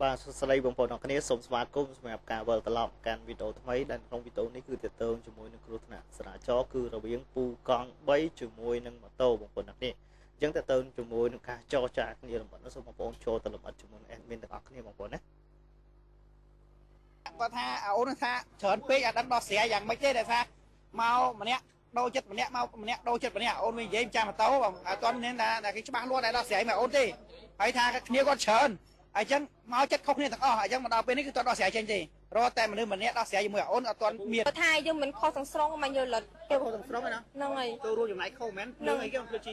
បាទសួស្តីបងប្អូនអរគ្នាសូមស្វាគមន៍សម្រាប់ការវិលត្រឡប់កាន់វីដេអូថ្មីដែលក្នុងវីដេអូនេះគឺទាក់ទងជាមួយនឹងគ្រោះថ្នាក់ចរាចរណ៍គឺរវាងពូកង់3ជាមួយនឹងម៉ូតូបងប្អូនអរគ្នាអញ្ចឹងទាក់ទងជាមួយនឹងការចរចាគ្នាលម្អិតនោះសូមបងប្អូនចូលទៅលម្អិតជាមួយនឹង admin ទាំងអស់គ្នាបងប្អូនណាគាត់ថាអូនថាច្រើនពេកអត់ដឹងដោះស្រាយយ៉ាងម៉េចទេដែលថាមកម្នាក់ដូរចិត្តម្នាក់មកម្នាក់ដូរចិត្តម្នាក់អូនវិញនិយាយចាំម៉ូតូបងអត់ទាន់មានថាគេច្បាស់លាស់ដែលដោះស្រាយមកអូនទេហើយថាគ្នាគាត់ច្រើនអញ្ចឹងមកចិត្តខុសគ្នាទាំងអស់អញ្ចឹងមកដល់ពេលនេះគឺគាត់ដោះស្រាយចេញទេរកតែមនុស្សម្នាក់ដោះស្រាយជាមួយអូនអត់ទាន់មានថាយើងមិនខុសទាំងស្រុងមកយកលិតគេខុសទាំងស្រុងហ្នឹងហើយចូលរួមចំណែកខុសមែននឹងអីគេមិនភ្លេចជី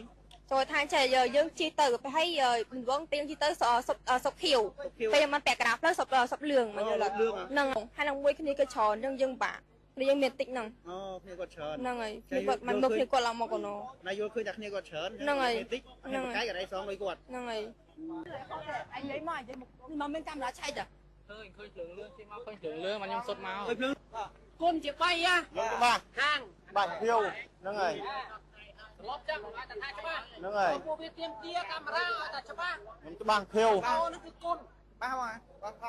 ចូលថាចេះយើងជិះទៅទៅហើយមិនវងទៀងជិះទៅសុកខៀវពេលមិនពាក់ក្រាផ្លូវសុបលឿងមកយកលិតហ្នឹងហើយនឹងមួយគ្នាក៏ច្រើនអញ្ចឹងយើងបាក់គ្នាយើងមានតិចហ្នឹងអូគ្នាគាត់ច្រើនហ្នឹងហើយគ្នាគាត់មិនមកគ្នាគាត់ឡើងមកកណោណាយល់ឃើញថាគ្នាគាត់ច្រើនហ្នឹងហើយតិចហ្នឹងកាយកន្លែងសងលុយគាត់ហ្នឹងហើយអញនិយាយមកមានកាមេរ៉ាឆែកតាឃើញភ្លើងលឿងជិះមកឃើញភ្លើងលឿងមកខ្ញុំសុទ្ធមកឃើញភ្លើងគុណជា3ហ៎បាទហាងបាទភៀវហ្នឹងហើយលប់ចាំឲ្យតែថាច្បាស់ហ្នឹងហើយពួកវាទៀមទាកាមេរ៉ាឲ្យតែច្បាស់ខ្ញុំច្បាស់ភៀវអូនោះគឺគុណបាទ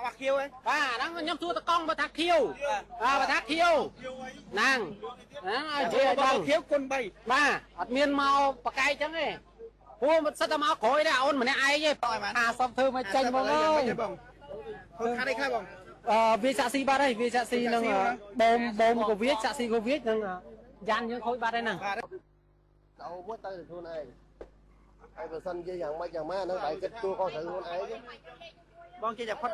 បាទខៀវហ៎បាទហ្នឹងខ្ញុំសួរតកង់បើថាខៀវបើថាខៀវហ្នឹងឲ្យជិះឲ្យដឹងខៀវគុណ3បាទអត់មានមកបកែកចឹងទេព្រោះមិនសិតតែមកក្រោយដែរអូនម្នាក់ឯងទេ50ធ្វើមិនចេញបងអើយបងធ្វើខាត់អីខ្លះបងវាចាក់ស៊ីបាត់ហើយវាចាក់ស៊ីនឹងបូមកូវីដចាក់ស៊ីកូវីដនឹងយ៉ាន់យើងខូចបាត់ហើយហ្នឹងđâu mới tới được luôn này ai vừa sân chơi dạng mấy dạng má nó phải kết chua con sự luôn ấy chứ con chơi giặc phất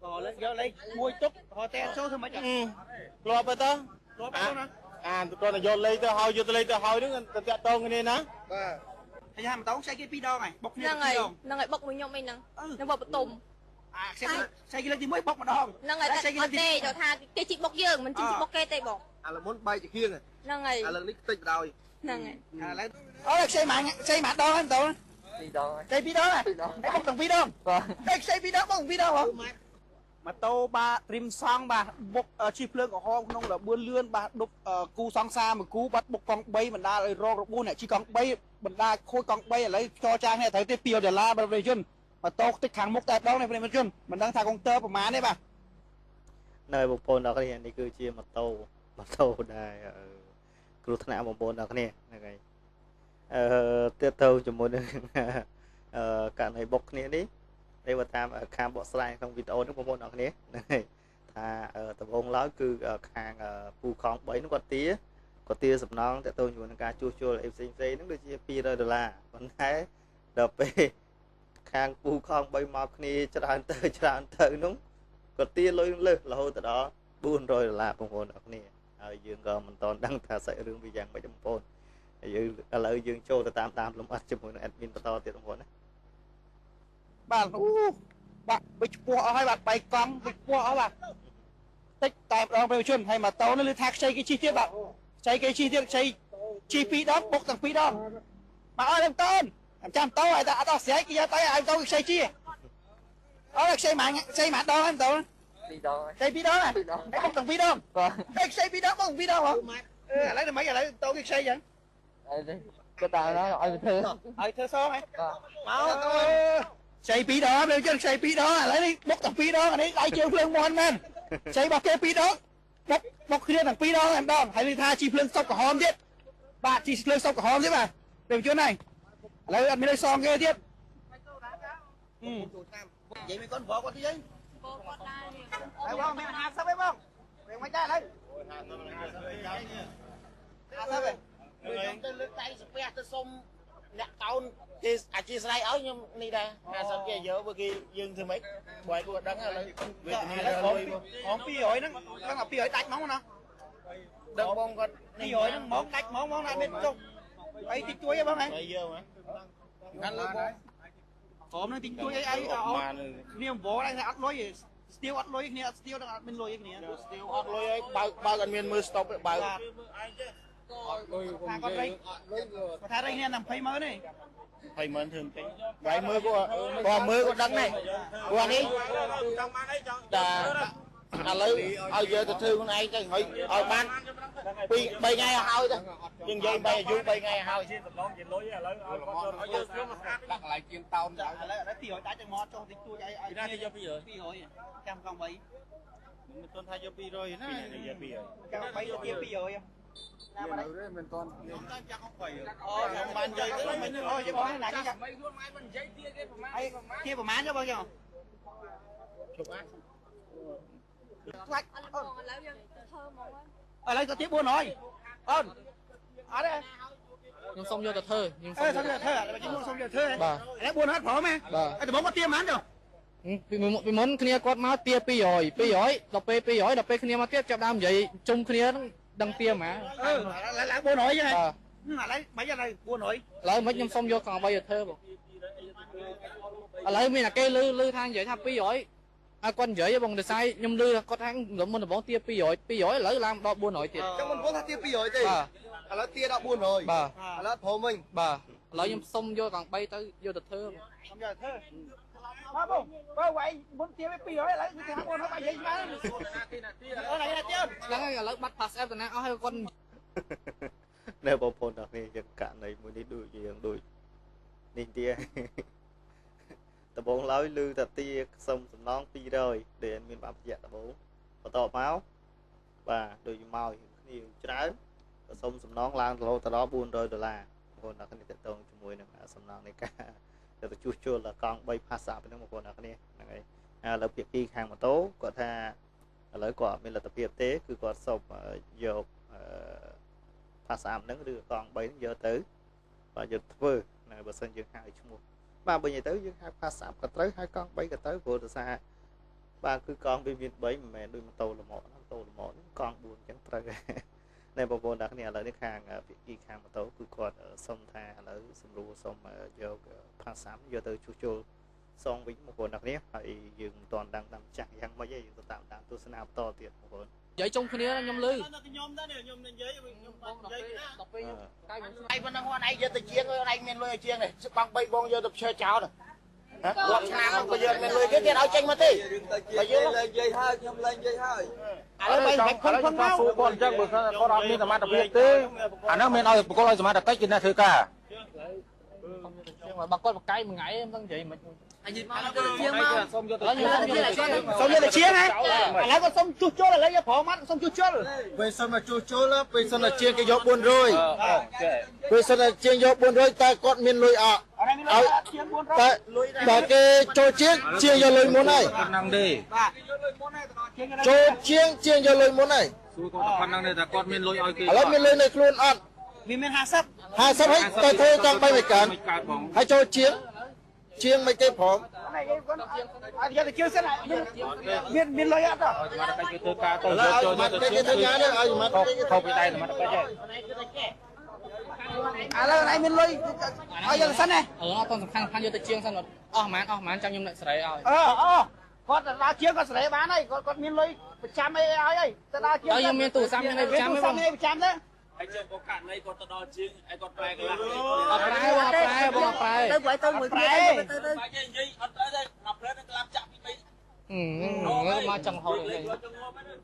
rồi lên vô lấy mui túc họ ten số thôi mấy chẳng lo bây tớ con là vô lấy tớ hôi đứng tớ tôn cái này ná hay là tấu xây cái pi đo này bọc năng ngày bọc với nhau mình năng bọc tùm xây cái lên thì mới bọc mà đo năng ngày xây cái tê cho tha cái chị bọc dương mình chỉ bọc kê tê bọc là muốn bay chỉ khiêng này năng ngày lần ní tích rồi năng ngày lấy xây mạng đo em tụi xây pi đo này bọc thằng pi đo xây pi đo bọc pi đo hả mà tô ba trim song ba bốc chi phượng của họ không là buôn lươn ba đục cu song xa mà cú bắt bốc con bay mình đa rồi rô buôn này chỉ con bay mình đa khôi con bay lấy cho trang này thấy tiêu để la bờ về chân mà tô tích hàng mốc tại đó này về chân mình đang thả con tơ của má đấy bà nơi một phone đó cái này đi cứ chia một tô đâyគ្រោះថ្នាក់បងប្អូនដល់គ្នាហ្នឹងហើយទៀតទៅជាមួយនឹងករណីបុកគ្នានេះដែលបើតាមខាងបកស្រាយក្នុងវីដេអូនេះបងប្អូនដល់គ្នាហ្នឹងហើយថាដំបូងឡើយគឺខាងពូខង3នោះគាត់ទាសំណងតទៅជាមួយនឹងការជួសជុលអីផ្សេងៗហ្នឹងដូចជា$200ប៉ុន្តែដល់ពេលខាងពូខង3មកគ្នាច្រើនទៅនោះគាត់ទាលុយលើសរហូតដល់$400បងប្អូនដល់គ្នាហើយយើងក៏មិនតន់ដឹងថាសាច់រឿងវាយ៉ាងម៉េចបងប្អូនហើយយើងឥឡូវយើងចូលទៅតាមលំអិតជាមួយនឹង admin បន្តទៀតបងប្អូនណាបាទបាទបិចពោះអស់ហើយបាទបែកកង់បិចពោះអស់បាទតិចតែម្ដងប្រយុជនហើយម៉ូតូនេះលឺថាខ្ចីគេជិះទៀតបាទខ្ចីគេជិះទៀតខ្ចីជិះ2ដងបុកទាំង2ដងមកអើយបងតូនចាំតោឲ្យតែអត់ដល់ស្រែកគេយកទៅឲ្យតូនខ្ចីជិះអូខ្ចីម៉ាដងហ្នឹងតូនxây pi đó này bốc từng pi đó xây pi đó bốc từng pi đó hả lấy được mấy giờ lấy tôi cái xây vậy cái tàu nó rồi thơ số này xây pi đó lên chứ xây pi đó lấy đi bốc từng pi đó này lại chiêu phương mòn men xây bọc cái pi đó bốc kia thằng pi đó em đòn hay đi tha chi phương sọc cả hòm tiếp bà chi phương sọc cả hòm tiếp mà được chưa này lấy ăn lấy son kia tiếp vậy mày con vợ con tí giấy đấy không mẹ hạt sao biết không để mấy cha lấy hạt sao vậy tôi lướt tay spe tôi xông nẹt tàu thì chỉ slide áo nhưng đi đây hạt sao kia giờ vừa kia dừng thì mấy quậy của đắng là còn pi hỏi nó là pi hỏi tách món nó đừng bông con pi hỏi nó món tách món này bên trong ấy thịt chuối bông này ăn luôn nó thịt chuối ấy niềm vó đây là ăn nói gì tiêu ăn lôi này tiêu đang ăn bên lôi này tiêu ăn lôi ấy bao gần miền mưa stop bao con đây mà thà đây nè nằm phây mới này phây mới thường vậy mưa của đắng này qua đi ឥឡូវឲ្យយើងទៅធ្វើខ្លួនឯងទៅហើយឲ្យបាន2 3ថ្ងៃឲ្យទៅយើងនិយាយបីអាយុ3ថ្ងៃឲ្យជាសំឡងជាលុយឥឡូវឲ្យគាត់ឲ្យយើងធ្វើមកស្អាតដាក់កន្លែងជាងតោនឥឡូវ200ដាច់ទៅមកចុះតិចតួចឲ្យពីណាគេយក200ចាំកង់3មិនទាន់ថាយក200ណាយក200ចាំ3យក200ណាមកđâyមិនទាន់ខ្ញុំតាមចាក់អង្គ3អូខ្ញុំបាននិយាយទៅមិនអូយកបងណាចាក់3ខ្លួនម៉ែមិននិយាយទៀតទេប្រហែលជាប្រហែលចុះបងចុះជប់អាខ្លាច់អូនឥឡូវយើងទៅធ្វើហ្មងឥឡូវក៏ទៀត400អូនអត់ទេខ្ញុំសុំយកទៅធ្វើខ្ញុំសុំយកទៅធ្វើឥឡូវខ្ញុំសុំយកធ្វើបាទឥឡូវ400ព្រមហ៎ហើយដំបងគាត់ទៀមហ្មងចុះពីមុនគ្នាគាត់មកទា200ដល់ពេល200ដល់ពេលគ្នាមកទៀតចាប់ដើមនិយាយជុំគ្នាហ្នឹងដឹងទាហ្មងឡើង400ចឹងហ៎ឥឡូវមិនឥឡូវ400ឥឡូវមិនខ្ញុំសុំយកកង់3ទៅធ្វើបងឥឡូវមានតែគេលឺថានិយាយថា200ឲ្យគាត់និយាយបងដោយសារខ្ញុំលឺគាត់ថាមុនដំបងទា200ឥឡូវឡើងដល់400ទៀតចឹងមិនបងថាទា200ទេឥឡូវទាដល់400បាទឥឡូវព្រមវិញបាទឥឡូវខ្ញុំសុំយកកង់3ទៅយកទៅធ្វើសុំយកទៅធ្វើបាទបងវាយមុនទា200ឥឡូវគឺថា400បាយនិយាយបានអូនណាទីទៀតហ្នឹងហើយឥឡូវបាត់ pass app ទៅណាអស់ហើយគាត់នៅបងប្អូនទាំងនេះយើងករណីមួយនេះដូចយើងដូចនេះទាដំបងឡើយលឺតាទាសុំសំណង200ដែលមានបាបយៈដំបងបន្តមកបាទដូចមកគ្នាច្រើនក៏សុំសំណងឡើងទៅដល់$400បងប្អូនទាំងនេះតទៅជាមួយនឹងសំណងនៃការទៅជួសជុលកង់3 pass app ហ្នឹងបងប្អូនទាំងនេះហ្នឹងហើយឥឡូវភាគីខាងម៉ូតូគាត់ថាឥឡូវគាត់អត់មានលទ្ធភាពទេគឺគាត់សុំយកpass app ហ្នឹងឬកង់3ហ្នឹងយកទៅបាទយកធ្វើណាបើសិនយើងហៅឈ្មោះបាទបើនិយាយទៅយើងហៅ pass app ក៏ត្រូវហៅកង់3ក៏ត្រូវព្រោះដោយសារបាទគឺកង់វាមាន3មិនមែនដូចម៉ូតូល្មមម៉ូតូល្មមកង់4អញ្ចឹងត្រូវតែបងប្អូនទាំងគ្នាឥឡូវនេះខាងភាគីខាងម៉ូតូគឺគាត់សុំថាឥឡូវសម្រួលសុំយក pass app យកទៅជួសជុលសងវិញបងប្អូនទាំងគ្នាហើយយើងមិនទាន់ដឹងតាមចាស់យ៉ាងម៉េចទេយើងទៅតាមទស្សនាបន្តទៀតបងប្អូននិយាយជុំគ្នាខ្ញុំលឺខ្ញុំដែរខ្ញុំនិយាយខ្ញុំបាននិយាយណាដល់ពេលកាយមិនស្អីប៉ុណ្ណឹងគាត់ឯងយកទៅជាងគាត់ឯងមានលុយឲ្យជាងនេះបង3បងយកទៅផ្ញើចោលគាត់ឆ្នាំក៏យកមានលុយគេទៀតឲ្យចេញមកទេបើយើងលេងនិយាយហើយខ្ញុំលេងនិយាយហើយឥឡូវមិនខំមកសួរគាត់អញ្ចឹងបើគាត់អត់មានសមត្ថភាពទេអានោះមានឲ្យបកគលឲ្យសមត្ថកិច្ចគេណាធ្វើការបើគាត់បកាយមួយថ្ងៃមិនដឹងនិយាយមិនអញនិយាយមកទៅជាងមកសុំយកទៅសុំយកទៅជាងហ៎ឥឡូវក៏សុំជួសជុលឥឡូវយកប្រមាត់សុំជួសជុលពេលសិនមកជួសជុលពេលសិនតែជាងគេយក400ពេលសិនតែជាងយក400តែគាត់មានលុយអត់តែគេចូលជាងយកលុយមុនហើយប៉ុណ្ណឹងទេបាទចូលជាងយកលុយមុនហើយសួរគាត់ប៉ុណ្ណឹងទេតែគាត់មានលុយឲ្យគេឥឡូវមានលុយនៅខ្លួនអត់វាមាន50ហើយតែធ្វើចង់3មួយកើតហើយចូលជាងមិនទេព្រមអត់យកទៅជឿសិនមានលុយអត់ដល់មកតែគេធ្វើការទៅចូលមកគេធ្វើការទៅឲ្យមកខុសពីដៃមកតែគេឥឡូវឯងមានលុយឲ្យយកសិនណាអត់តសំខាន់យកទៅជាងសិនអស់ហ្មងចាំខ្ញុំអ្នកស្រីឲ្យគាត់ទៅដល់ជាងគាត់ស្រីបានហើយគាត់មានលុយប្រចាំអីឲ្យហើយទៅដល់ជាងខ្ញុំមានទូរស័ព្ទមានប្រចាំទេបងប្រចាំទេហើយជើងកកាត់ណៃគាត់ទៅដល់ជាងហើយគាត់ប្រែកន្លះអត់ប្រែបងប្រែទៅទៅមួយគ្នាទៅបាច់និយាយអត់ទៅទេមកព្រឹកនឹងក្លាប់ចាក់ពី3មកចង់ហូរនេះយកចងមកហ្នឹង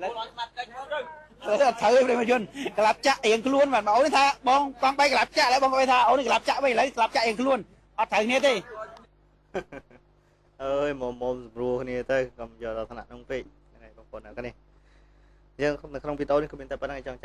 ឡើយអត់បាត់កាច់មកទៅត្រូវព្រមយន្តក្លាប់ចាក់រៀងខ្លួនបាទបងអូនថាបងកង់3ក្លាប់ចាក់ហើយបងគាត់ថាអូនក្លាប់ចាក់វិញឥឡូវក្លាប់ចាក់រៀងខ្លួនអត់ត្រូវគ្នាទេអើយមុំស្រួលគ្នាទៅកុំយកដល់ថ្នាក់នោះពេកហ្នឹងហើយបងប្អូនអ្នកនេះយើងនៅក្នុងវីដេអូនេះក៏មានតែប៉ុណ្្នឹងចង់